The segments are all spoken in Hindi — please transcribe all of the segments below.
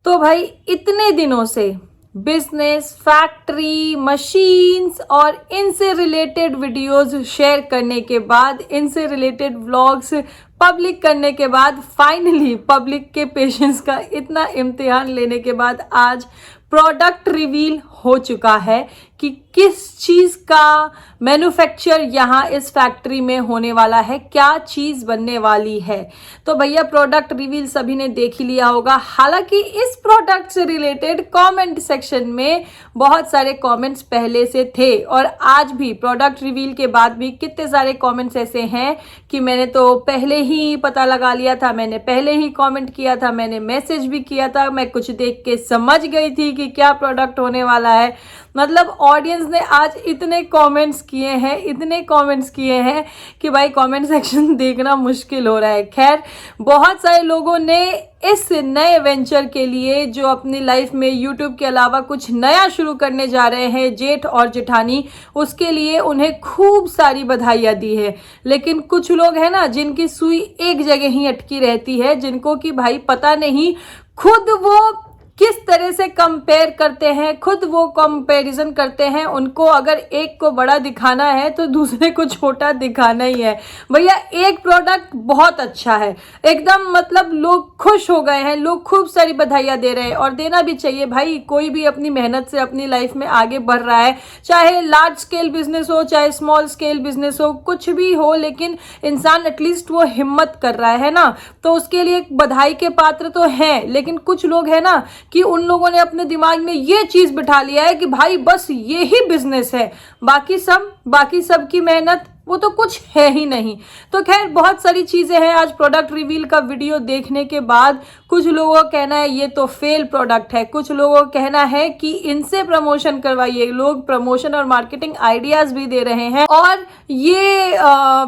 तो भाई इतने दिनों से बिजनेस, फैक्ट्री, मशीन्स और इनसे रिलेटेड वीडियोस शेयर करने के बाद, इनसे रिलेटेड व्लॉग्स पब्लिक करने के बाद, फाइनली पब्लिक के पेशेंस का इतना इम्तिहान लेने के बाद आज प्रोडक्ट रिवील हो चुका है कि किस चीज़ का मैन्युफैक्चर यहाँ इस फैक्ट्री में होने वाला है, क्या चीज़ बनने वाली है। तो भैया प्रोडक्ट रिवील सभी ने देख ही लिया होगा। हालांकि इस प्रोडक्ट से रिलेटेड कमेंट सेक्शन में बहुत सारे कमेंट्स पहले से थे और आज भी प्रोडक्ट रिवील के बाद भी कितने सारे कमेंट्स ऐसे हैं कि मैंने तो पहले ही पता लगा लिया था, मैंने पहले ही कमेंट किया था, मैंने मैसेज भी किया था, मैं कुछ देख के समझ गई थी कि क्या प्रोडक्ट होने वाला है। मतलब ऑडियंस ने आज इतने कमेंट्स किए हैं कि भाई कमेंट सेक्शन देखना मुश्किल हो रहा है। खैर, बहुत सारे लोगों ने इस नए वेंचर के लिए जो अपनी लाइफ में यूट्यूब के अलावा कुछ नया शुरू करने जा रहे हैं, जेठ और जेठानी, उसके लिए उन्हें खूब सारी बधाइयाँ दी है। लेकिन कुछ लोग हैं ना जिनकी सुई एक जगह ही अटकी रहती है, जिनको कि भाई पता नहीं खुद वो किस तरह से कंपेयर करते हैं, खुद वो कंपैरिजन करते हैं। उनको अगर एक को बड़ा दिखाना है तो दूसरे को छोटा दिखाना ही है। भैया एक प्रोडक्ट बहुत अच्छा है, एकदम मतलब लोग खुश हो गए हैं, लोग खूब सारी बधाइयाँ दे रहे हैं और देना भी चाहिए भाई। कोई भी अपनी मेहनत से अपनी लाइफ में आगे बढ़ रहा है, चाहे लार्ज स्केल बिजनेस हो चाहे स्मॉल स्केल बिजनेस हो, कुछ भी हो, लेकिन इंसान एटलीस्ट वो हिम्मत कर रहा है ना, तो उसके लिए बधाई के पात्र तो हैं। लेकिन कुछ लोग हैं ना कि उन लोगों ने अपने दिमाग में ये चीज बिठा लिया है कि भाई बस ये ही बिजनेस है, बाकी सब की मेहनत वो तो कुछ है ही नहीं। तो खैर बहुत सारी चीजें हैं। आज प्रोडक्ट रिवील का वीडियो देखने के बाद कुछ लोगों का कहना है ये तो फेल प्रोडक्ट है, कुछ लोगों का कहना है कि इनसे प्रमोशन करवाइए। लोग प्रमोशन और मार्केटिंग आइडियाज भी दे रहे हैं और ये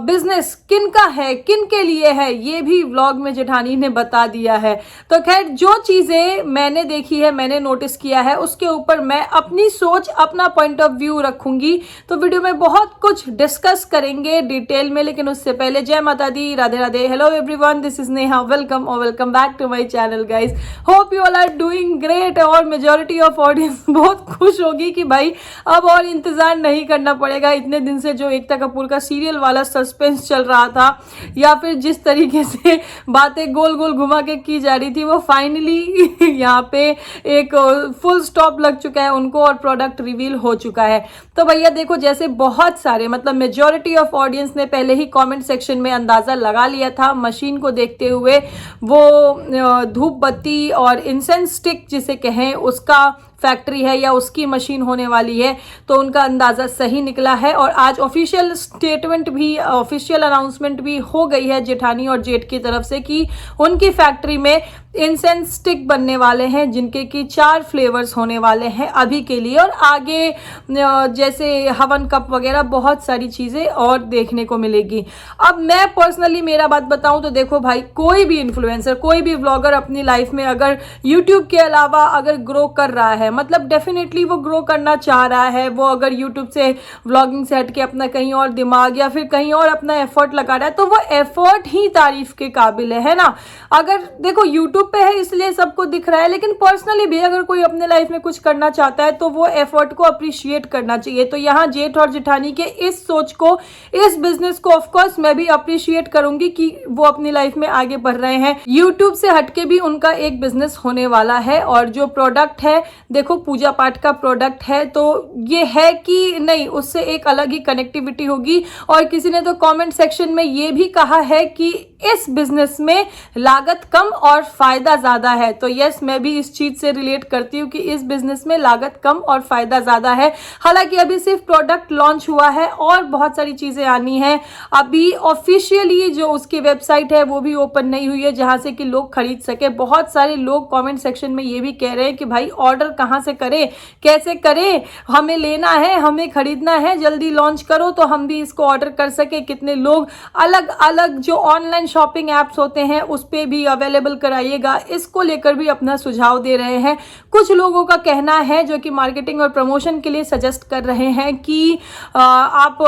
बिजनेस किन का है, किन के लिए है, ये भी व्लॉग में जेठानी ने बता दिया है। तो खैर जो चीजें मैंने देखी है, मैंने नोटिस किया है, उसके ऊपर मैं अपनी सोच, अपना पॉइंट ऑफ व्यू रखूंगी। तो वीडियो में बहुत कुछ डिस्कस करेंगे डिटेल में, लेकिन उससे पहले जय माता दी, Radhe Radhe, hello everyone, this is Neha, welcome और welcome back to my channel guys. Hope you all are doing great. और मेजॉरिटी ऑफ ऑडियंस बहुत खुश होगी कि भाई अब और इंतजार नहीं करना पड़ेगा। इतने दिन से जो एकता कपूर का सीरियल वाला सस्पेंस चल रहा था या फिर जिस तरीके से बातें गोल गोल घुमा के की जा रही थी, वो फाइनली यहाँ पे एक फुल स्टॉप लग चुका है उनको और प्रोडक्ट रिवील हो चुका है। तो भैया देखो, जैसे बहुत सारे मतलब मेजॉरिटी ऑफ ऑडियंस ने पहले ही कमेंट सेक्शन में अंदाजा लगा लिया था मशीन को देखते हुए, वो धूप बत्ती और इंसेंस स्टिक जिसे कहें उसका फैक्ट्री है या उसकी मशीन होने वाली है। तो उनका अंदाजा सही निकला है और आज ऑफिशियल स्टेटमेंट भी, ऑफिशियल अनाउंसमेंट भी हो गई है जेठानी और जेठ की तरफ से कि उनकी फैक्ट्री में इंसेंस स्टिक बनने वाले हैं, जिनके कि 4 फ्लेवर्स होने वाले हैं अभी के लिए, और आगे जैसे हवन कप वगैरह बहुत सारी चीज़ें और देखने को मिलेगी। अब मैं पर्सनली मेरा बात बताऊं तो देखो भाई, कोई भी इन्फ्लुएंसर, कोई भी व्लॉगर अपनी लाइफ में अगर यूट्यूब के अलावा अगर ग्रो कर रहा है, मतलब डेफिनेटली वो ग्रो करना चाह रहा है, वो अगर यूट्यूब से व्लॉगिंग से हट के अपना कहीं और दिमाग या फिर कहीं और अपना एफर्ट लगा रहा है, तो वो एफर्ट ही तारीफ के काबिल है ना। अगर देखो यूट्यूब पे है इसलिए सबको दिख रहा है, लेकिन पर्सनली भी अगर कोई अपने लाइफ में कुछ करना चाहता है तो वो एफर्ट को अप्रिशिएट करना चाहिए। तो यहाँ जेठ और जेठानी के इस सोच को, इस बिजनेस को ऑफकोर्स मैं भी अप्रिशिएट करूंगी कि वो अपनी लाइफ में आगे बढ़ रहे हैं। यूट्यूब से हटके भी उनका एक बिजनेस होने वाला है और जो प्रोडक्ट है, देखो पूजा पाठ का प्रोडक्ट है, तो ये है कि नहीं, उससे एक अलग ही कनेक्टिविटी होगी। और किसी ने तो कमेंट सेक्शन में ये भी कहा है कि इस बिजनेस में लागत कम और फायदा ज्यादा है। तो यस, मैं भी इस चीज से रिलेट करती हूँ कि इस बिजनेस में लागत कम और फायदा ज्यादा है। हालांकि अभी सिर्फ प्रोडक्ट लॉन्च हुआ है और बहुत सारी चीजें आनी है। अभी ऑफिशियली जो उसकी वेबसाइट है वो भी ओपन नहीं हुई है जहां से कि लोग खरीद सके। बहुत सारे लोग कमेंट सेक्शन में ये भी कह रहे हैं कि भाई ऑर्डर कहाँ से करें, कैसे करें, हमें लेना है, हमें खरीदना है, जल्दी लॉन्च करो तो हम भी इसको ऑर्डर कर सके। कितने लोग अलग अलग जो ऑनलाइन शॉपिंग ऐप्स होते हैं उस पे भी अवेलेबल कराइएगा, इसको लेकर भी अपना सुझाव दे रहे हैं। कुछ लोगों का कहना है जो कि मार्केटिंग और प्रमोशन के लिए सजेस्ट कर रहे हैं कि आप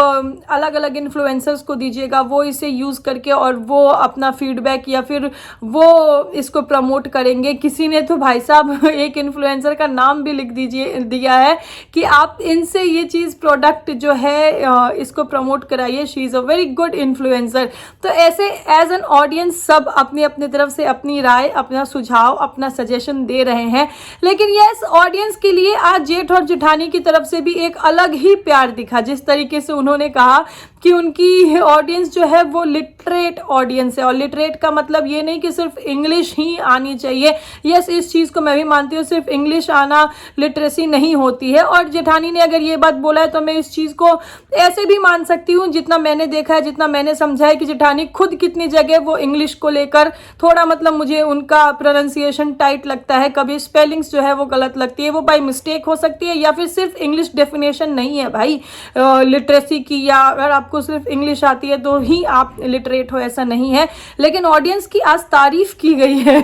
अलग अलग इन्फ्लुएंसर्स को दीजिएगा, वो इसे यूज़ करके और वो अपना फीडबैक या फिर वो इसको प्रमोट करेंगे। किसी ने तो भाई साहब एक इन्फ्लुएंसर का नाम भी लिख दिया है कि आप इनसे ये चीज़ प्रोडक्ट जो है इसको प्रमोट कराइए, she is a very good influencer. तो ऐसे एज एन ऑडियंस सब अपनी अपनी तरफ से अपनी राय, अपना सुझाव, अपना सजेशन दे रहे हैं। लेकिन यस, ऑडियंस के लिए आज जेठ और जेठानी की तरफ से भी एक अलग ही प्यार दिखा। जिस तरीके से उन्होंने कहा कि उनकी ऑडियंस जो है वो लिटरेट ऑडियंस है, और लिटरेट का मतलब ये नहीं कि सिर्फ इंग्लिश ही आनी चाहिए। यस, इस चीज़ को मैं भी मानती हूँ, सिर्फ इंग्लिश आना लिटरेसी नहीं होती है। और जेठानी ने अगर ये बात बोला है तो मैं इस चीज़ को ऐसे भी मान सकती हूँ, जितना मैंने देखा है, जितना मैंने समझा है कि जेठानी खुद कितनी जगह वो इंग्लिश को लेकर थोड़ा मतलब मुझे उनका प्रोनाउंसिएशन टाइट लगता है, कभी स्पेलिंग्स जो है वो गलत लगती है, वो बाय मिस्टेक हो सकती है या फिर सिर्फ इंग्लिश डेफिनेशन नहीं है भाई लिटरेसी की, या अगर आपको सिर्फ इंग्लिश आती है तो ही आप लिटरेट हो, ऐसा नहीं है। लेकिन ऑडियंस की आज तारीफ की गई है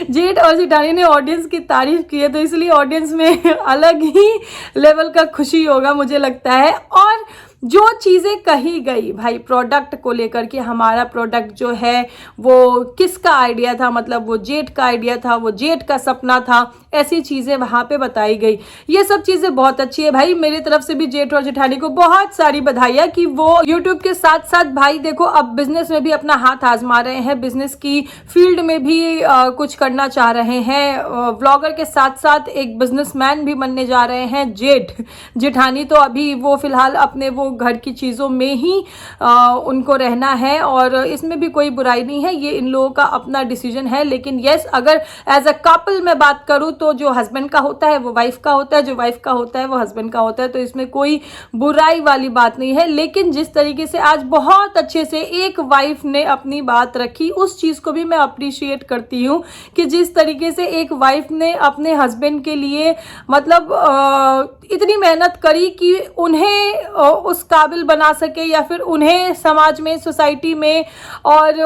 जेठ और जेठानी ने ऑडियंस की तारीफ की है, तो इसलिए ऑडियंस में अलग ही लेवल का खुशी होगा मुझे लगता है। और जो चीज़ें कही गई भाई प्रोडक्ट को लेकर कि हमारा प्रोडक्ट जो है वो किसका आइडिया था, मतलब वो जेठ का आइडिया था, वो जेठ का सपना था, ऐसी चीज़ें वहाँ पे बताई गई। ये सब चीज़ें बहुत अच्छी है भाई, मेरी तरफ से भी जेठ और जेठानी को बहुत सारी बधाइयाँ कि वो यूट्यूब के साथ साथ भाई देखो अब बिजनेस में भी अपना हाथ आजमा रहे हैं, बिजनेस की फील्ड में भी कुछ करना चाह रहे हैं। व्लॉगर के साथ साथ एक बिजनेसमैन भी बनने जा रहे हैं जेठानी। तो अभी वो फिलहाल अपने वो घर की चीज़ों में ही उनको रहना है, और इसमें भी कोई बुराई नहीं है, ये इन लोगों का अपना डिसीजन है। लेकिन यस, अगर एज अ कपल मैं बात करूँ तो जो हस्बैंड का होता है वो वाइफ का होता है, जो वाइफ का होता है वो हस्बैंड का होता है, तो इसमें कोई बुराई वाली बात नहीं है। लेकिन जिस तरीके से आज बहुत अच्छे से एक वाइफ ने अपनी बात रखी, उस चीज़ को भी मैं अप्रिशिएट करती हूँ कि जिस तरीके से एक वाइफ ने अपने हस्बैंड के लिए मतलब इतनी मेहनत करी कि उन्हें उस काबिल बना सके, या फिर उन्हें समाज में, सोसाइटी में और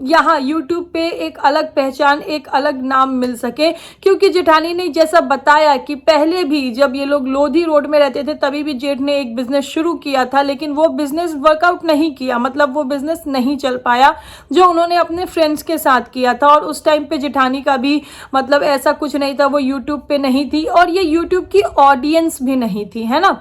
यहाँ यूट्यूब पे एक अलग पहचान, एक अलग नाम मिल सके। क्योंकि जेठानी ने जैसा बताया कि पहले भी जब ये लोग लोधी रोड में रहते थे तभी भी जेठ ने एक बिजनेस शुरू किया था, लेकिन वो बिजनेस वर्कआउट नहीं किया, मतलब वो बिजनेस नहीं चल पाया जो उन्होंने अपने फ्रेंड्स के साथ किया था। और उस टाइम पे जेठानी का भी मतलब ऐसा कुछ नहीं था, वो यूट्यूब पे नहीं थी और ये यूट्यूब की ऑडियंस भी नहीं थी, है ना।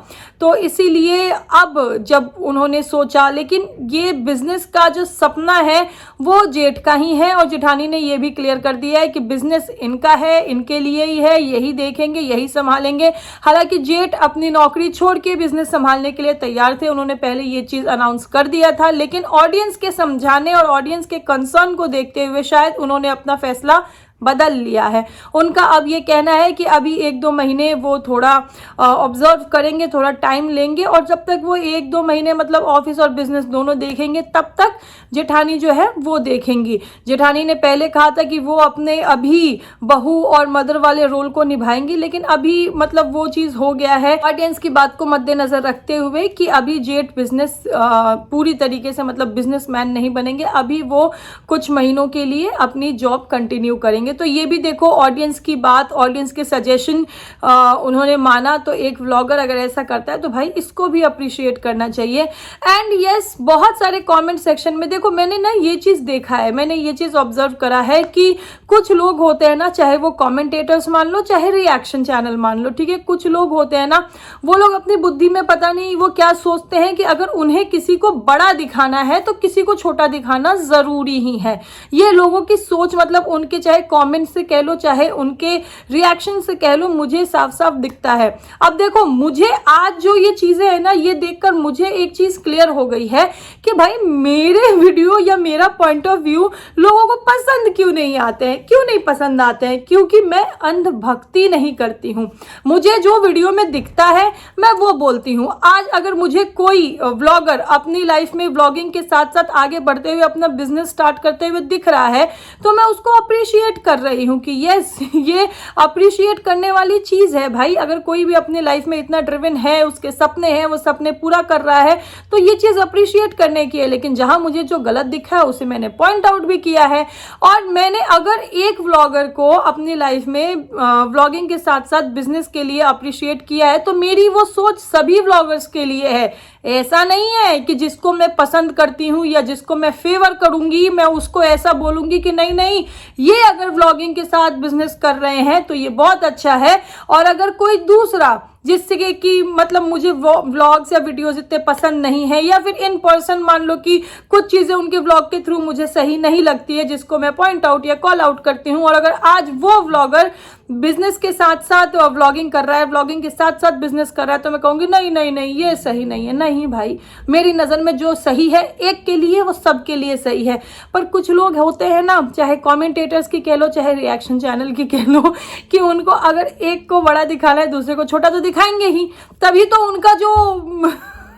तो इसीलिए अब जब उन्होंने सोचा, लेकिन ये बिजनेस का जो सपना है वो जेठ का ही है, और जेठानी ने ये भी क्लियर कर दिया है कि बिजनेस इनका है, इनके लिए ही है, यही देखेंगे, यही संभालेंगे। हालांकि जेठ अपनी नौकरी छोड़ के बिजनेस संभालने के लिए तैयार थे, उन्होंने पहले ये चीज़ अनाउंस कर दिया था, लेकिन ऑडियंस के समझाने और ऑडियंस के कंसर्न को देखते हुए शायद उन्होंने अपना फैसला बदल लिया है। उनका अब ये कहना है कि अभी 1-2 महीने वो थोड़ा ऑब्जर्व करेंगे, थोड़ा टाइम लेंगे, और जब तक वो 1-2 महीने मतलब ऑफिस और बिजनेस दोनों देखेंगे तब तक जेठानी जो है वो देखेंगी। जेठानी ने पहले कहा था कि वो अपने अभी बहू और मदर वाले रोल को निभाएंगी, लेकिन अभी मतलब वो चीज़ हो गया है ऑडियंस की बात को मद्देनजर रखते हुए कि अभी जेठ बिजनेस पूरी तरीके से मतलब बिजनेसमैन नहीं बनेंगे, अभी वो कुछ महीनों के लिए अपनी जॉब कंटिन्यू करेंगे। तो ये भी देखो ऑडियंस की बात, ऑडियंस के सजेशन उन्होंने माना। तो एक व्लॉगर अगर ऐसा करता है तो भाई इसको भी अप्रिशिएट करना चाहिए। एंड यस, बहुत सारे कमेंट सेक्शन में देखो मैंने ना ये चीज़ देखा है, मैंने ये चीज़ ऑब्जर्व करा है कि कुछ लोग होते हैं ना, चाहे वो कमेंटेटर्स मान लो चाहे रिएक्शन चैनल मान लो, ठीक है, कुछ लोग होते हैं ना, वो लोग अपनी बुद्धि में पता नहीं वो क्या सोचते हैं कि अगर उन्हें किसी को बड़ा दिखाना है तो किसी को छोटा दिखाना जरूरी ही है। ये लोगों की सोच मतलब उनके चाहे कमेंट से कह लो चाहे उनके रिएक्शन से कह लो, मुझे साफ साफ दिखता है। अब देखो मुझे आज जो ये चीजें है ना, ये देखकर मुझे एक चीज क्लियर हो गई है कि भाई मेरे वीडियो या मेरा पॉइंट ऑफ व्यू लोगों को पसंद क्यों नहीं आते हैं, क्यों नहीं पसंद आते हैं, क्योंकि मैं अंधभक्ति नहीं करती हूँ। मुझे जो वीडियो में दिखता है मैं वो बोलती हूँ। आज अगर मुझे कोई व्लॉगर अपनी लाइफ में व्लॉगिंग के साथ साथ आगे बढ़ते हुए अपना बिजनेस स्टार्ट करते हुए दिख रहा है तो मैं उसको अप्रिशिएट कर रही हूँ कि यस ये अप्रिशिएट करने वाली चीज़ है भाई। अगर कोई भी अपनी लाइफ में इतना ड्रिवन है, उसके सपने हैं, वो सपने पूरा कर रहा है, तो ये चीज़ अप्रिशिएट करने की है। लेकिन जहाँ मुझे जो गलत दिखा है उसे मैंने पॉइंट आउट भी किया है। और मैंने अगर एक व्लॉगर को अपनी लाइफ में व्लॉगिंग के साथ साथ बिजनेस के लिए अप्रिशिएट किया है, तो मेरी वो सोच सभी व्लॉगर्स के लिए है। ऐसा नहीं है कि जिसको मैं पसंद करती हूँ या जिसको मैं फेवर करूंगी मैं उसको ऐसा बोलूंगी कि नहीं नहीं, ये अगर व्लॉगिंग के साथ बिजनेस कर रहे हैं तो ये बहुत अच्छा है। और अगर कोई दूसरा जिससे कि मतलब मुझे व्लॉग्स या वीडियोस इतने पसंद नहीं है, या फिर इन पर्सन मान लो कि कुछ चीज़ें उनके व्लॉग के थ्रू मुझे सही नहीं लगती है जिसको मैं पॉइंट आउट या कॉल आउट करती हूँ, और अगर आज वो व्लॉगर बिजनेस के साथ साथ व्लॉगिंग कर रहा है, व्लॉगिंग के साथ साथ बिजनेस कर रहा है, तो मैं कहूँगी नहीं नहीं नहीं ये सही नहीं है। नहीं भाई, मेरी नज़र में जो सही है एक के लिए वो सबके लिए सही है। पर कुछ लोग होते हैं ना, चाहे कमेंटेटर्स की कह लो चाहे रिएक्शन चैनल की कह लो, कि उनको अगर एक को बड़ा दिखाना है दूसरे को छोटा तो दिखाएंगे ही, तभी तो उनका जो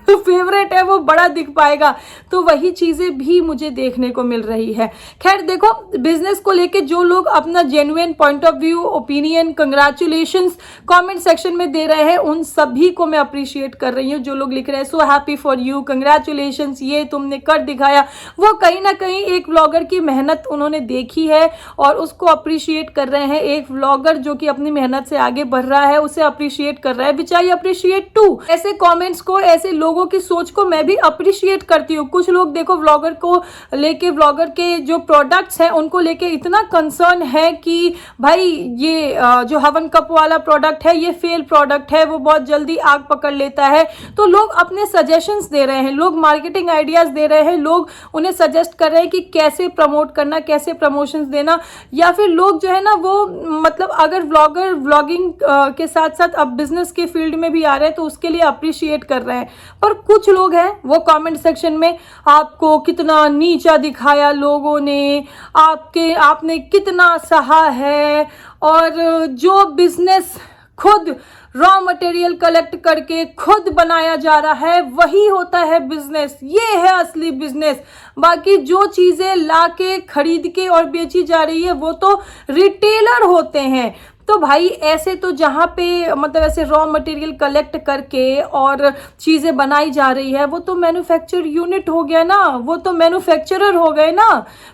फेवरेट है वो बड़ा दिख पाएगा। तो वही चीज़ें भी मुझे देखने को मिल रही है। खैर देखो, बिजनेस को लेके जो लोग अपना genuine point of view, opinion, congratulations comment section में दे रहे हैं, उन सभी को मैं अप्रिशिएट कर रही हूँ। जो लोग लिख रहे हैं so happy for you, congratulations, ये तुमने कर दिखाया, वो कहीं ना कहीं एक व्लॉगर की मेहनत उन्होंने देखी है और उसको अप्रिशिएट कर रहे हैं। एक व्लॉगर जो कि अपनी मेहनत से आगे बढ़ रहा है उसे अप्रिशिएट कर रहा है, विच आई अप्रिशिएट टू। ऐसे कॉमेंट्स को, ऐसे लोगों की सोच को मैं भी अप्रिशिएट करती हूँ। कुछ लोग देखो व्लॉगर को लेके, व्लॉगर के जो प्रोडक्ट्स हैं उनको लेके इतना कंसर्न है कि भाई ये जो हवन कप वाला प्रोडक्ट है ये फेल प्रोडक्ट है, वो बहुत जल्दी आग पकड़ लेता है। तो लोग अपने सजेशंस दे रहे हैं, लोग मार्केटिंग आइडियाज दे रहे हैं, लोग उन्हें सजेस्ट कर रहे हैं कि कैसे प्रमोट करना, कैसे प्रमोशंस देना। या फिर लोग जो है ना वो मतलब अगर व्लॉगर व्लॉगिंग के साथ साथ अब बिजनेस के फील्ड में भी आ रहे हैं तो उसके लिए अप्रिशिएट कर रहे हैं। पर कुछ लोग हैं वो कमेंट सेक्शन में आपको कितना नीचा दिखाया लोगों ने, आपने कितना सहा है, और जो बिजनेस खुद रॉ मटेरियल कलेक्ट करके खुद बनाया जा रहा है वही होता है बिजनेस, ये है असली बिजनेस। बाकी जो चीज़ें लाके खरीद के और बेची जा रही है वो तो रिटेलर होते हैं। तो भाई ऐसे तो जहाँ पे मतलब ऐसे रॉ मटेरियल कलेक्ट करके और चीज़ें बनाई जा रही है वो तो मैन्युफैक्चर यूनिट हो गया ना, वो तो मैन्युफैक्चरर हो गए ना।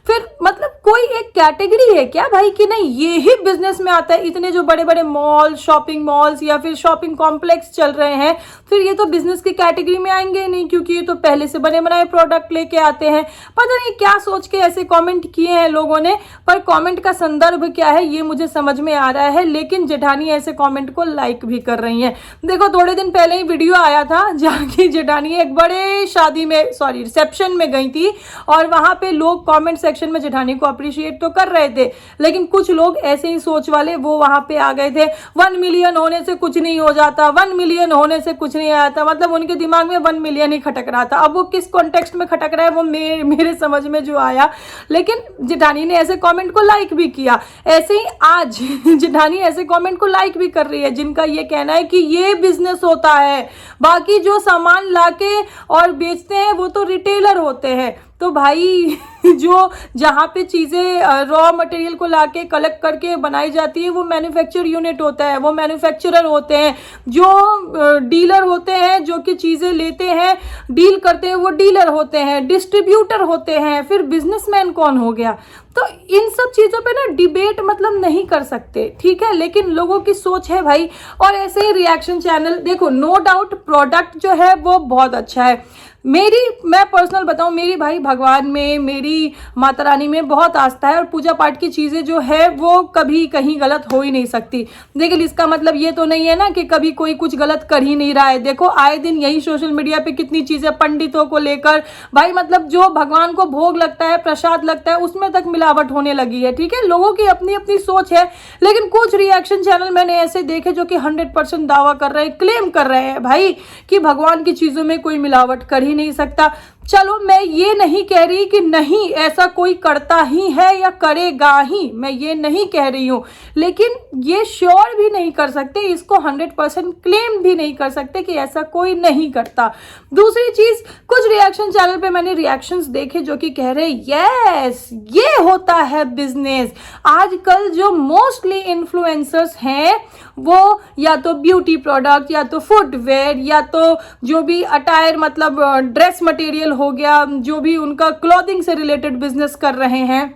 फिर मतलब कोई एक कैटेगरी है क्या भाई कि नहीं ये ही बिजनेस में आता है? इतने जो बड़े बड़े मॉल, शॉपिंग मॉल्स या फिर शॉपिंग कॉम्प्लेक्स चल रहे हैं, फिर ये तो बिजनेस की कैटेगरी में आएंगे नहीं, क्योंकि ये तो पहले से बने बनाए प्रोडक्ट लेके आते हैं। पता नहीं क्या सोच के ऐसे कॉमेंट किए हैं लोगों ने, पर कॉमेंट का संदर्भ क्या है ये मुझे समझ में आ रहा है। लेकिन जेठानी ऐसे कमेंट को लाइक भी कर रही हैं। देखो थोड़े दिन पहले ही वीडियो आया था जहाँ की जेठानी एक बड़े शादी में, सॉरी रिसेप्शन में गई थी, और वहां पे लोग कमेंट सेक्शन में जेठानी को अप्रिशिएट तो कर रहे थे, लेकिन कुछ लोग ऐसे ही सोच वाले वो वहां पे आ गए थे। 1 मिलियन होने से कुछ नहीं हो जाता, 1 मिलियन होने से कुछ नहीं आता, मतलब उनके दिमाग में 1 मिलियन ही खटक रहा था। अब वो किस कॉन्टेक्स्ट में खटक रहा है वो मेरे समझ में जो आया, लेकिन जेठानी ने ऐसे कॉमेंट को लाइक भी किया। ऐसे ही आज जेठानी ऐसे कमेंट को लाइक भी कर रही है जिनका ये कहना है कि ये बिजनेस होता है, बाकी जो सामान लाके और बेचते हैं वो तो रिटेलर होते हैं। तो भाई जो जहाँ पे चीज़ें रॉ मटेरियल को लाके कलेक्ट करके बनाई जाती है वो मैन्युफैक्चर यूनिट होता है, वो मैन्युफैक्चरर होते हैं। जो डीलर होते हैं जो कि चीज़ें लेते हैं, डील करते हैं, वो डीलर होते हैं, डिस्ट्रीब्यूटर होते हैं। फिर बिजनेसमैन कौन हो गया? तो इन सब चीज़ों पे ना डिबेट मतलब नहीं कर सकते, ठीक है, लेकिन लोगों की सोच है भाई। और ऐसे ही रिएक्शन चैनल, देखो नो डाउट प्रोडक्ट जो है वो बहुत अच्छा है। मैं पर्सनल बताऊं, मेरी भाई भगवान में, मेरी माता रानी में बहुत आस्था है, और पूजा पाठ की चीज़ें जो है वो कभी कहीं गलत हो ही नहीं सकती। लेकिन इसका मतलब ये तो नहीं है ना कि कभी कोई कुछ गलत कर ही नहीं रहा है। देखो आए दिन यही सोशल मीडिया पे कितनी चीज़ें पंडितों को लेकर, भाई मतलब जो भगवान को भोग लगता है, प्रसाद लगता है, उसमें तक मिलावट होने लगी है, ठीक है। लोगों की अपनी अपनी सोच है, लेकिन कुछ रिएक्शन चैनल मैंने ऐसे देखे जो कि 100% दावा कर रहे हैं, क्लेम कर रहे हैं भाई कि भगवान की चीज़ों में कोई मिलावट कर ही नहीं सकता। चलो मैं ये नहीं कह रही कि नहीं ऐसा कोई करता ही है या करेगा ही, मैं ये नहीं कह रही हूँ, लेकिन ये श्योर भी नहीं कर सकते, इसको 100% क्लेम भी नहीं कर सकते कि ऐसा कोई नहीं करता। दूसरी चीज, कुछ रिएक्शन चैनल पे मैंने रिएक्शंस देखे जो कि कह रहे यस ये होता है बिजनेस। आजकल जो मोस्टली इन्फ्लुएंसर्स हैं वो या तो ब्यूटी प्रोडक्ट या तो फुटवेयर या तो जो भी अटायर मतलब ड्रेस मटेरियल हो गया, जो भी उनका क्लॉथिंग से रिलेटेड बिजनेस कर रहे हैं,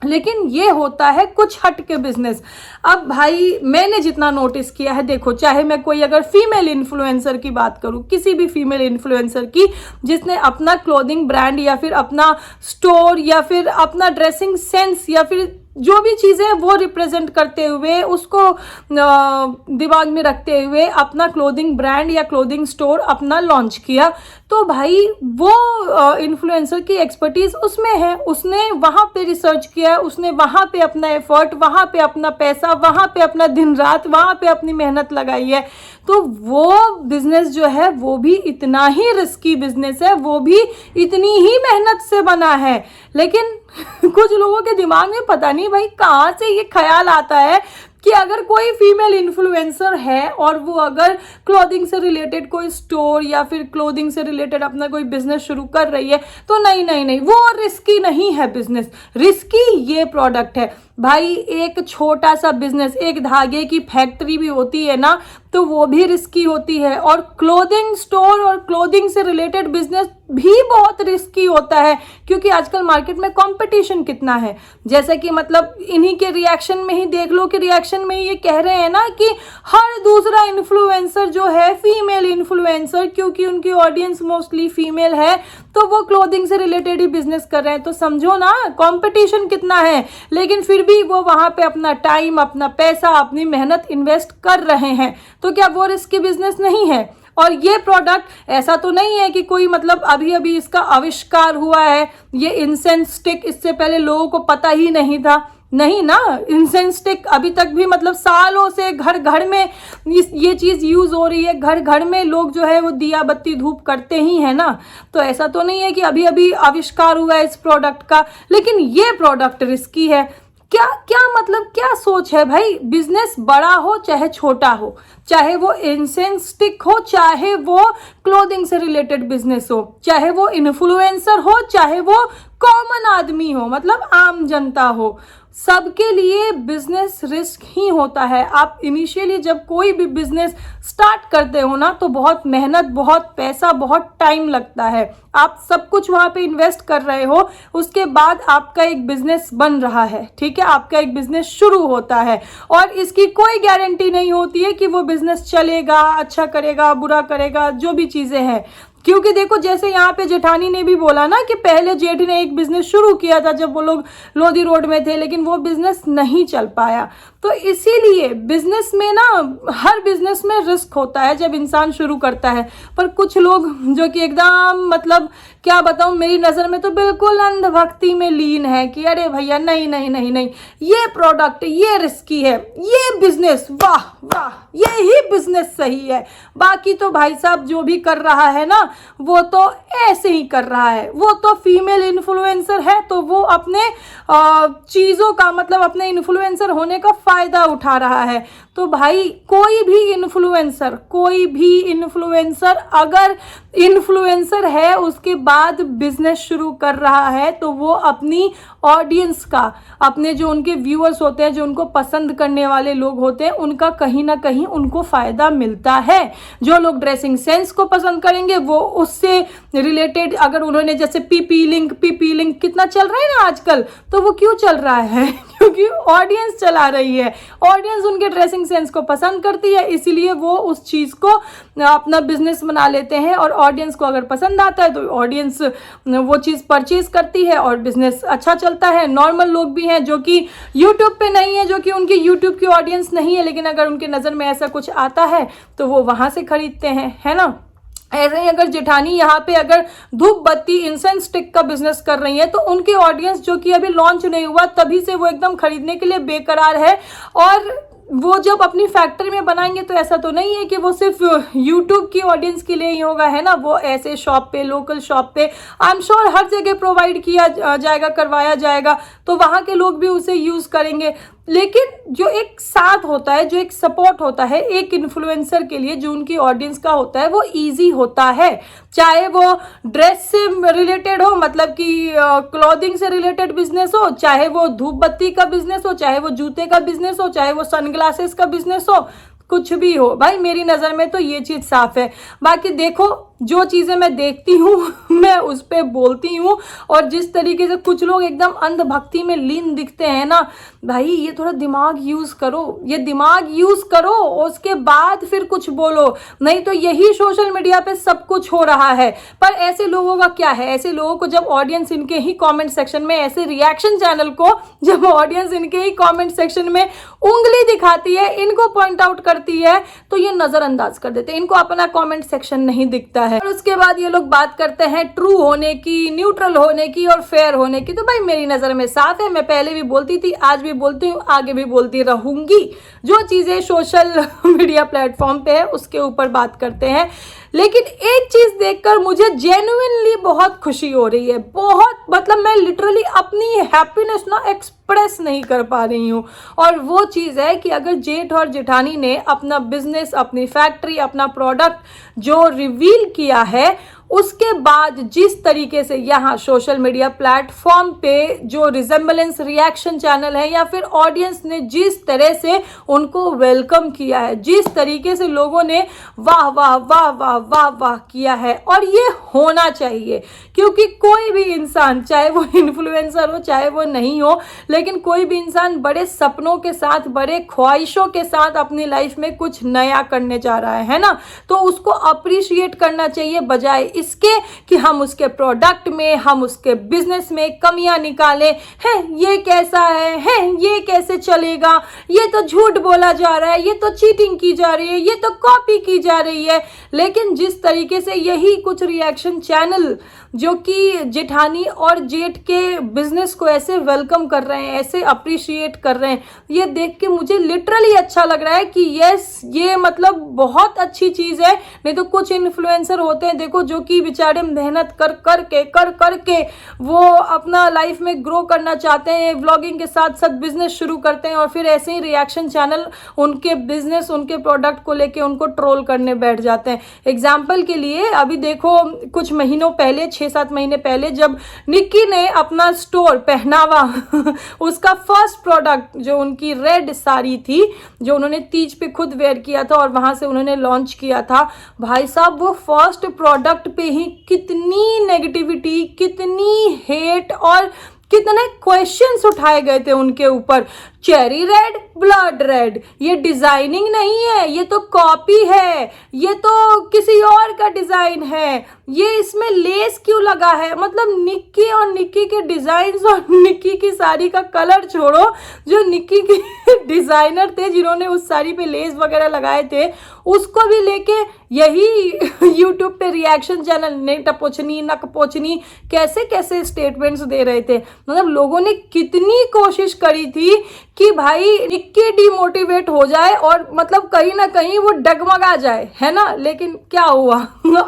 लेकिन ये होता है कुछ हट के बिजनेस। अब भाई मैंने जितना नोटिस किया है, देखो चाहे मैं कोई अगर फीमेल इन्फ्लुएंसर की बात करूं, किसी भी फीमेल इन्फ्लुएंसर की जिसने अपना क्लोथिंग ब्रांड या फिर अपना स्टोर या फिर अपना ड्रेसिंग सेंस या फिर जो भी चीज़ें वो रिप्रेजेंट करते हुए उसको दिमाग में रखते हुए अपना क्लोथिंग ब्रांड या क्लोथिंग स्टोर अपना लॉन्च किया, तो भाई वो इन्फ्लुएंसर की एक्सपर्टीज उसमें है, उसने वहाँ पे रिसर्च किया है, उसने वहाँ पे अपना एफर्ट, वहाँ पे अपना पैसा, वहाँ पे अपना दिन रात, वहाँ पे अपनी मेहनत लगाई है। तो वो बिजनेस जो है वो भी इतना ही रिस्की बिजनेस है, वो भी इतनी ही मेहनत से बना है। लेकिन कुछ लोगों के दिमाग में पता नहीं भाई कहाँ से ये ख्याल आता है कि अगर कोई फीमेल इन्फ्लुएंसर है और वो अगर क्लोथिंग से रिलेटेड कोई स्टोर या फिर क्लोथिंग से रिलेटेड अपना कोई बिजनेस शुरू कर रही है तो नहीं नहीं नहीं वो रिस्की नहीं है बिजनेस, रिस्की ये प्रोडक्ट है। भाई एक छोटा सा बिजनेस, एक धागे की फैक्ट्री भी होती है ना, तो वो भी रिस्की होती है, और क्लोथिंग स्टोर और क्लोथिंग से रिलेटेड बिजनेस भी बहुत रिस्की होता है, क्योंकि आजकल मार्केट में कंपटीशन कितना है। जैसे कि मतलब इन्हीं के रिएक्शन में ही देख लो कि रिएक्शन में ये कह रहे हैं ना कि हर दूसरा इन्फ्लुएंसर जो है फीमेल इन्फ्लुएंसर, क्योंकि उनकी ऑडियंस मोस्टली फीमेल है, तो वो क्लोथिंग से रिलेटेड ही बिजनेस कर रहे हैं। तो समझो ना कंपटीशन कितना है, लेकिन फिर भी वो वहां पे अपना टाइम, अपना पैसा, अपनी मेहनत इन्वेस्ट कर रहे हैं। तो क्या वो रिस्की बिजनेस नहीं है? और ये प्रोडक्ट ऐसा तो नहीं है कि कोई मतलब अभी अभी इसका आविष्कार हुआ है, ये इंसेंस स्टिक इससे पहले लोगों को पता ही नहीं था, नहीं ना। इंसेंस स्टिक अभी तक भी मतलब सालों से घर घर में ये चीज़ यूज़ हो रही है, घर घर में लोग जो है वो दिया बत्ती धूप करते ही है ना। तो ऐसा तो नहीं है कि अभी अभी आविष्कार हुआ है इस प्रोडक्ट का, लेकिन ये प्रोडक्ट रिस्की है। क्या क्या मतलब क्या सोच है भाई? बिजनेस बड़ा हो चाहे छोटा हो, चाहे वो इंसेंस स्टिक हो, चाहे वो क्लोथिंग से रिलेटेड बिजनेस हो, चाहे वो इन्फ्लुएंसर हो, चाहे वो कॉमन आदमी हो, मतलब आम जनता हो, सबके लिए बिजनेस रिस्क ही होता है। आप इनिशियली जब कोई भी बिजनेस स्टार्ट करते हो ना, तो बहुत मेहनत, बहुत पैसा, बहुत टाइम लगता है। आप सब कुछ वहां पे इन्वेस्ट कर रहे हो, उसके बाद आपका एक बिजनेस बन रहा है, ठीक है, आपका एक बिजनेस शुरू होता है, और इसकी कोई गारंटी नहीं होती है कि वो बिजनेस चलेगा, अच्छा करेगा, बुरा करेगा, जो भी चीजें हैं। क्योंकि देखो जैसे यहाँ पे जेठानी ने भी बोला ना कि पहले जेठ ने एक बिजनेस शुरू किया था जब वो लोग लोधी रोड में थे, लेकिन वो बिजनेस नहीं चल पाया। तो इसीलिए बिजनेस में ना, हर बिजनेस में रिस्क होता है जब इंसान शुरू करता है। पर कुछ लोग जो कि एकदम मतलब क्या बताऊं, मेरी नज़र में तो बिल्कुल अंधभक्ति में लीन है कि अरे भैया नहीं नहीं नहीं नहीं, ये प्रोडक्ट ये रिस्की है, ये बिजनेस वाह वाह, ये ही बिजनेस सही है। बाकी तो भाई साहब जो भी कर रहा है ना, वो तो ऐसे ही कर रहा है, वो तो फीमेल इन्फ्लुएंसर है, तो वो अपने चीज़ों का मतलब अपने इन्फ्लुएंसर होने का फायदा उठा रहा है। तो भाई कोई भी इन्फ्लुएंसर अगर इन्फ्लुएंसर है उसके बाद बिजनेस शुरू कर रहा है, तो वो अपनी ऑडियंस का, अपने जो उनके व्यूअर्स होते हैं, जो उनको पसंद करने वाले लोग होते हैं, उनका कहीं ना कहीं उनको फायदा मिलता है। जो लोग ड्रेसिंग सेंस को पसंद करेंगे वो उससे रिलेटेड, अगर उन्होंने जैसे पीपी लिंक कितना चल रहा है ना आजकल, तो वो क्यों चल रहा है? क्योंकि ऑडियंस चला रही है, ऑडियंस उनके ड्रेसिंग सेंस को पसंद करती है, इसीलिए वो उस चीज़ को अपना बिजनेस बना लेते हैं, और ऑडियंस को अगर पसंद आता है तो ऑडियंस वो चीज़ परचेज करती है और बिजनेस अच्छा चलता है। नॉर्मल लोग भी हैं जो कि यूट्यूब पे नहीं है, जो कि उनकी यूट्यूब की ऑडियंस नहीं है, लेकिन अगर उनके नज़र में ऐसा कुछ आता है तो वो वहाँ से खरीदते हैं, है ना। ऐसे ही अगर जेठानी यहाँ पे अगर धूप बत्ती इंसेंस स्टिक का बिजनेस कर रही है, तो उनकी ऑडियंस जो कि अभी लॉन्च नहीं हुआ तभी से वो एकदम खरीदने के लिए बेकरार है, और वो जब अपनी फैक्ट्री में बनाएंगे तो ऐसा तो नहीं है कि वो सिर्फ यूट्यूब की ऑडियंस के लिए ही होगा, है ना। वो ऐसे शॉप पे, लोकल शॉप पे आई एम श्योर हर जगह प्रोवाइड किया जाएगा, करवाया जाएगा, तो वहाँ के लोग भी उसे यूज़ करेंगे। लेकिन जो एक साथ होता है, जो एक सपोर्ट होता है एक इन्फ्लुएंसर के लिए, जो उनकी ऑडियंस का होता है, वो इजी होता है। चाहे वो ड्रेस से रिलेटेड हो, मतलब कि क्लॉथिंग से रिलेटेड बिजनेस हो, चाहे वो धूप बत्ती का बिजनेस हो, चाहे वो जूते का बिजनेस हो, चाहे वो सनग्लासेस का बिजनेस हो, कुछ भी हो भाई, मेरी नज़र में तो ये चीज़ साफ है। बाकी देखो, जो चीज़ें मैं देखती हूँ मैं उस पर बोलती हूँ। और जिस तरीके से कुछ लोग एकदम अंधभक्ति में लीन दिखते हैं ना भाई, ये थोड़ा दिमाग यूज़ करो, ये दिमाग यूज़ करो, उसके बाद फिर कुछ बोलो। नहीं तो यही सोशल मीडिया पे सब कुछ हो रहा है। पर ऐसे लोगों का क्या है, ऐसे लोगों को जब ऑडियंस इनके ही कमेंट सेक्शन में, ऐसे रिएक्शन चैनल को जब ऑडियंस इनके ही कमेंट सेक्शन में उंगली दिखाती है, इनको पॉइंट आउट करती है, तो ये नज़रअंदाज कर देते हैं। इनको अपना कमेंट सेक्शन नहीं दिखता है। और उसके बाद ये लोग बात करते हैं ट्रू होने की, न्यूट्रल होने की और फेयर होने की। तो भाई मेरी नज़र में साफ है, मैं पहले भी बोलती थी, आज भी बोलती हूँ, आगे भी बोलती रहूंगी। जो चीज़ें सोशल मीडिया प्लेटफॉर्म पे है उसके ऊपर बात करते हैं। लेकिन एक चीज़ देखकर मुझे जेन्युइनली बहुत खुशी हो रही है, बहुत, मतलब मैं लिटरली अपनी हैप्पीनेस ना एक्सप्रेस नहीं कर पा रही हूँ। और वो चीज़ है कि अगर जेठ और जेठानी ने अपना बिजनेस, अपनी फैक्ट्री, अपना प्रोडक्ट जो रिवील किया है, उसके बाद जिस तरीके से यहाँ सोशल मीडिया प्लेटफॉर्म पे जो रिजेम्बलेंस रिएक्शन चैनल है या फिर ऑडियंस ने जिस तरह से उनको वेलकम किया है, जिस तरीके से लोगों ने वाह वाह वाह वाह वाह वाह किया है, और ये होना चाहिए। क्योंकि कोई भी इंसान, चाहे वो इन्फ्लुएंसर हो चाहे वो नहीं हो, लेकिन कोई भी इंसान बड़े सपनों के साथ, बड़े ख्वाहिशों के साथ अपनी लाइफ में कुछ नया करने जा रहा है ना, तो उसको अप्रिशिएट करना चाहिए, बजाय इसके कि हम उसके प्रोडक्ट में, हम उसके बिजनेस में कमियां निकालें। है ये कैसा है ये कैसे चलेगा, ये तो झूठ बोला जा रहा है, ये तो चीटिंग की जा रही है, ये तो कॉपी की जा रही है। लेकिन जिस तरीके से यही कुछ रिएक्शन चैनल जो कि जेठानी और जेठ के बिजनेस को ऐसे वेलकम कर रहे हैं, ऐसे अप्रिशिएट कर रहे हैं, ये देख के मुझे लिटरली अच्छा लग रहा है कि यस, ये मतलब बहुत अच्छी चीज़ है। नहीं तो कुछ इन्फ्लुएंसर होते हैं देखो, जो कि बेचारे मेहनत कर करके वो अपना लाइफ में ग्रो करना चाहते हैं, व्लॉगिंग के साथ साथ बिजनेस शुरू करते हैं, और फिर ऐसे ही रिएक्शन चैनल उनके बिजनेस, उनके प्रोडक्ट को लेके उनको ट्रोल करने बैठ जाते हैं। एग्जाम्पल के लिए अभी देखो, कुछ महीनों पहले, 6-7 महीने पहले, जब निक्की ने अपना स्टोर पहनावा उसका फर्स्ट प्रोडक्ट जो उनकी रेड साड़ी थी, जो उन्होंने तीज पे खुद वेयर किया था और वहां से उन्होंने लॉन्च किया था, भाई साहब वो फर्स्ट प्रोडक्ट पे ही कितनी नेगेटिविटी, कितनी हेट और कितने क्वेश्चंस उठाए गए थे उनके ऊपर। चेरी रेड, ब्लड रेड, ये डिजाइनिंग नहीं है, ये तो कॉपी है, ये तो किसी और का डिजाइन है, ये इसमें लेस क्यों लगा है। मतलब निक्की और निक्की के डिजाइन और निक्की की साड़ी का कलर छोड़ो, जो निक्की के डिजाइनर थे जिन्होंने उस साड़ी पे लेस वगैरह लगाए थे, उसको भी लेके यही यूट्यूब पे रिएक्शन चैनल ने टपोचनी नकपोचनी कैसे कैसे स्टेटमेंट्स दे रहे थे। मतलब लोगों ने कितनी कोशिश करी थी कि भाई निक्की डिमोटिवेट हो जाए और मतलब कहीं ना कहीं वो डगमगा जाए, है ना। लेकिन क्या हुआ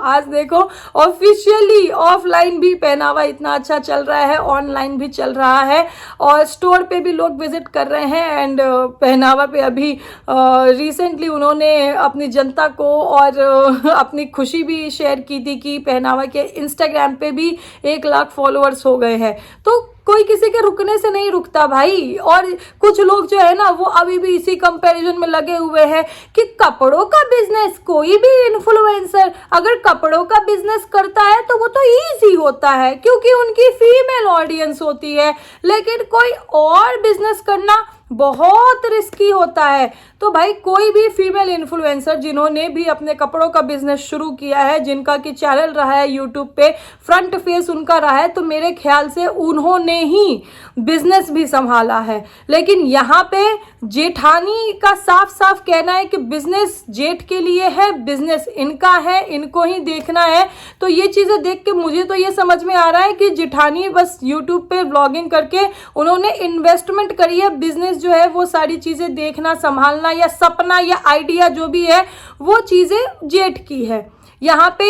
आज देखो ऑफिशियली ऑफलाइन भी पहनावा इतना अच्छा चल रहा है, ऑनलाइन भी चल रहा है, और स्टोर पे भी लोग विजिट कर रहे हैं। एंड पहनावा पे अभी रिसेंटली उन्होंने अपनी जनता को और अपनी खुशी भी शेयर की थी कि पहनावा के इंस्टाग्राम पे भी 1 लाख फॉलोअर्स हो गए हैं। तो कोई किसी के रुकने से नहीं रुकता भाई। और कुछ लोग जो है ना, वो अभी भी इसी कंपैरिजन में लगे हुए हैं कि कपड़ों का बिजनेस, कोई भी इन्फ्लुएंसर अगर कपड़ों का बिजनेस करता है तो वो तो इजी होता है क्योंकि उनकी फीमेल ऑडियंस होती है, लेकिन कोई और बिजनेस करना बहुत रिस्की होता है। तो भाई कोई भी फीमेल इन्फ्लुएंसर जिन्होंने भी अपने कपड़ों का बिजनेस शुरू किया है, जिनका कि चैनल रहा है यूट्यूब पे, फ्रंट फेस उनका रहा है, तो मेरे ख्याल से उन्होंने ही बिजनेस भी संभाला है। लेकिन यहाँ पे जेठानी का साफ साफ कहना है कि बिजनेस जेठ के लिए है, बिजनेस इनका है, इनको ही देखना है। तो ये चीज़ें देख के मुझे तो ये समझ में आ रहा है कि जेठानी बस यूट्यूब पे व्लॉगिंग करके उन्होंने इन्वेस्टमेंट करी है, बिजनेस जो है वो सारी चीजें देखना, संभालना, या सपना या आइडिया जो भी है वो चीजें जेठ की है। यहाँ पे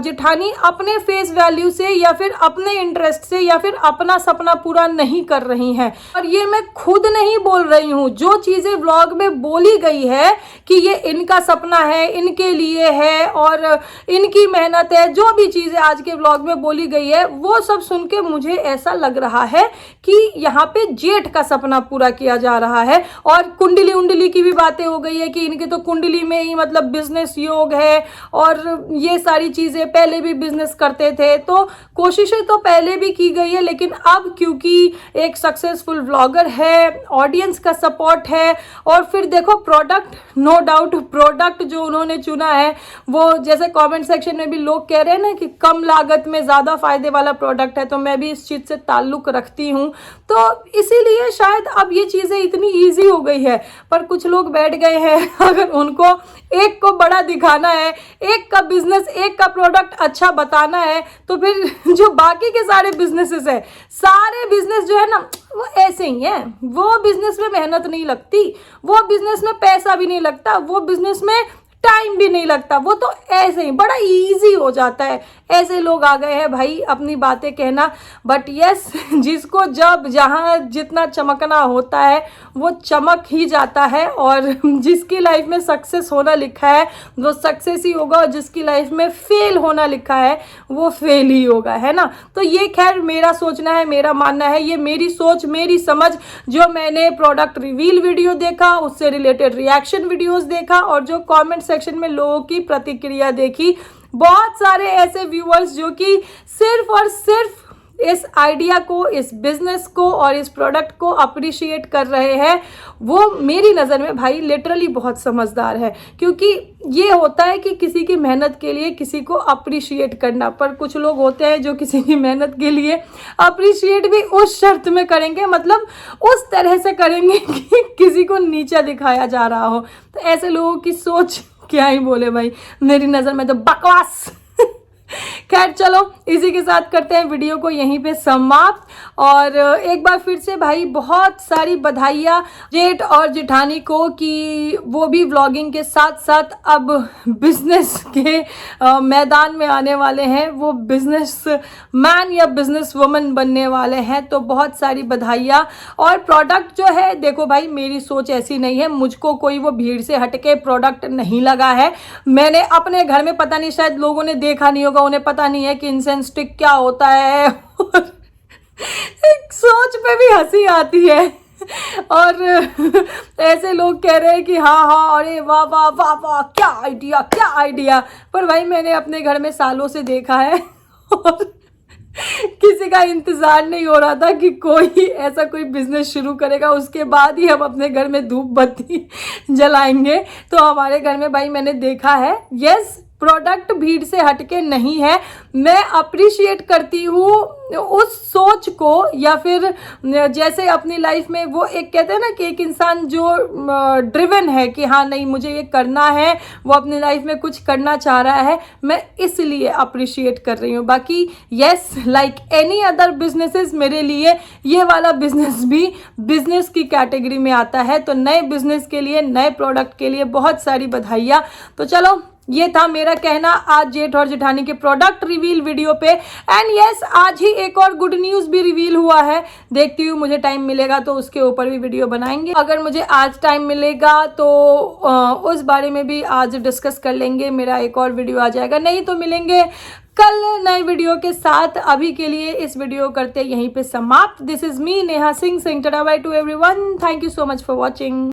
जेठानी अपने फेस वैल्यू से या फिर अपने इंटरेस्ट से या फिर अपना सपना पूरा नहीं कर रही हैं। और ये मैं खुद नहीं बोल रही हूँ, जो चीजें व्लॉग में बोली गई है कि ये इनका सपना है, इनके लिए है और इनकी मेहनत है, जो भी चीजें आज के व्लॉग में बोली गई है वो सब सुन के मुझे ऐसा लग रहा है कि यहाँ पे जेठ का सपना पूरा किया जा रहा है। और कुंडली उंडली की भी बातें हो गई है कि इनके तो कुंडली में ही मतलब बिजनेस योग है और ये सारी चीजें, पहले भी बिजनेस करते थे, तो कोशिशें तो पहले भी की गई है, लेकिन अब क्योंकि एक सक्सेसफुल व्लॉगर है, ऑडियंस का सपोर्ट है और फिर देखो प्रोडक्ट, नो डाउट प्रोडक्ट जो उन्होंने चुना है वो, जैसे कमेंट सेक्शन में भी लोग कह रहे हैं ना कि कम लागत में ज्यादा फायदे वाला प्रोडक्ट है, तो मैं भी इस चीज से ताल्लुक रखती हूँ, तो इसीलिए शायद अब ये चीजें इतनी ईजी हो गई है। पर कुछ लोग बैठ गए हैं, अगर उनको एक को बड़ा दिखाना है, एक का बिजनेस, एक का प्रोडक्ट अच्छा बताना है, तो फिर जो बाकी के सारे बिजनेसेस है, सारे बिजनेस जो है ना वो ऐसे ही है। वो बिजनेस में मेहनत नहीं लगती, वो बिजनेस में पैसा भी नहीं लगता, वो बिजनेस में टाइम भी नहीं लगता, वो तो ऐसे ही बड़ा इजी हो जाता है। ऐसे लोग आ गए हैं भाई अपनी बातें कहना। बट यस, जिसको जब जहाँ जितना चमकना होता है वो चमक ही जाता है, और जिसकी लाइफ में सक्सेस होना लिखा है वो सक्सेस ही होगा, और जिसकी लाइफ में फेल होना लिखा है वो फेल ही होगा, है ना। तो ये खैर मेरा सोचना है, मेरा मानना है, ये मेरी सोच, मेरी समझ, जो मैंने प्रोडक्ट रिवील वीडियो देखा, उससे रिलेटेड रिएक्शन वीडियोस देखा और जो कमेंट सेक्शन में लोगों की प्रतिक्रिया देखी, बहुत सारे ऐसे व्यूअर्स जो कि सिर्फ और सिर्फ इस आइडिया को, इस बिजनेस को और इस प्रोडक्ट को अप्रिशिएट कर रहे हैं, वो मेरी नज़र में भाई लिटरली बहुत समझदार है। क्योंकि ये होता है कि किसी की मेहनत के लिए किसी को अप्रिशिएट करना, पर कुछ लोग होते हैं जो किसी की मेहनत के लिए अप्रिशिएट भी उस शर्त में करेंगे, मतलब उस तरह से करेंगे कि किसी को नीचा दिखाया जा रहा हो। तो ऐसे लोगों की सोच क्या ही बोले भाई, मेरी नज़र में तो बकवास। खैर चलो, इसी के साथ करते हैं वीडियो को यहीं पे समाप्त। और एक बार फिर से भाई बहुत सारी बधाइयाँ जेठ और जेठानी को कि वो भी व्लॉगिंग के साथ साथ अब बिजनेस के मैदान में आने वाले हैं, वो बिजनेस मैन या बिजनेस वुमन बनने वाले हैं। तो बहुत सारी बधाइयाँ। और प्रोडक्ट जो है, देखो भाई मेरी सोच ऐसी नहीं है, मुझको कोई वो भीड़ से हटके प्रोडक्ट नहीं लगा है। मैंने अपने घर में, पता नहीं शायद लोगों ने देखा नहीं होगा, उन्हें पता नहीं है कि इंसेंस स्टिक क्या होता है। एक सोच पे भी हंसी आती है। और ऐसे लोग कह रहे हैं कि हाँ हाँ, अरे वाह वाह वाह वाह, क्या आइडिया, क्या आइडिया। पर भाई मैंने अपने घर में सालों से देखा है और किसी का इंतजार नहीं हो रहा था कि कोई ऐसा कोई बिजनेस शुरू करेगा, उसके बाद ही हम अपने घर में धूप बत्ती जलाएंगे। तो हमारे घर में भाई मैंने देखा है, यस, प्रोडक्ट भीड़ से हटके नहीं है। मैं अप्रिशिएट करती हूँ उस सोच को, या फिर जैसे अपनी लाइफ में वो एक कहते हैं ना कि एक इंसान जो ड्रिवन है कि हाँ नहीं मुझे ये करना है, वो अपनी लाइफ में कुछ करना चाह रहा है, मैं इसलिए अप्रिशिएट कर रही हूँ। बाकी yes, like any other businesses, मेरे लिए ये वाला बिजनेस भी बिजनेस की कैटेगरी में आता है। तो नए बिजनेस के लिए, नए प्रोडक्ट के लिए बहुत सारी बधाइयाँ। तो चलो, ये था मेरा कहना आज जेठ और जेठानी के प्रोडक्ट रिवील वीडियो पे। एंड यस, आज ही एक और गुड न्यूज़ भी रिवील हुआ है। देखती हूँ, मुझे टाइम मिलेगा तो उसके ऊपर भी वीडियो बनाएंगे। अगर मुझे आज टाइम मिलेगा तो उस बारे में भी आज डिस्कस कर लेंगे, मेरा एक और वीडियो आ जाएगा। नहीं तो मिलेंगे कल नए वीडियो के साथ। अभी के लिए इस वीडियो करते यहीं पे समाप्त। This is me Neha Singh, saying tada bye to everyone. Thank you so much for watching.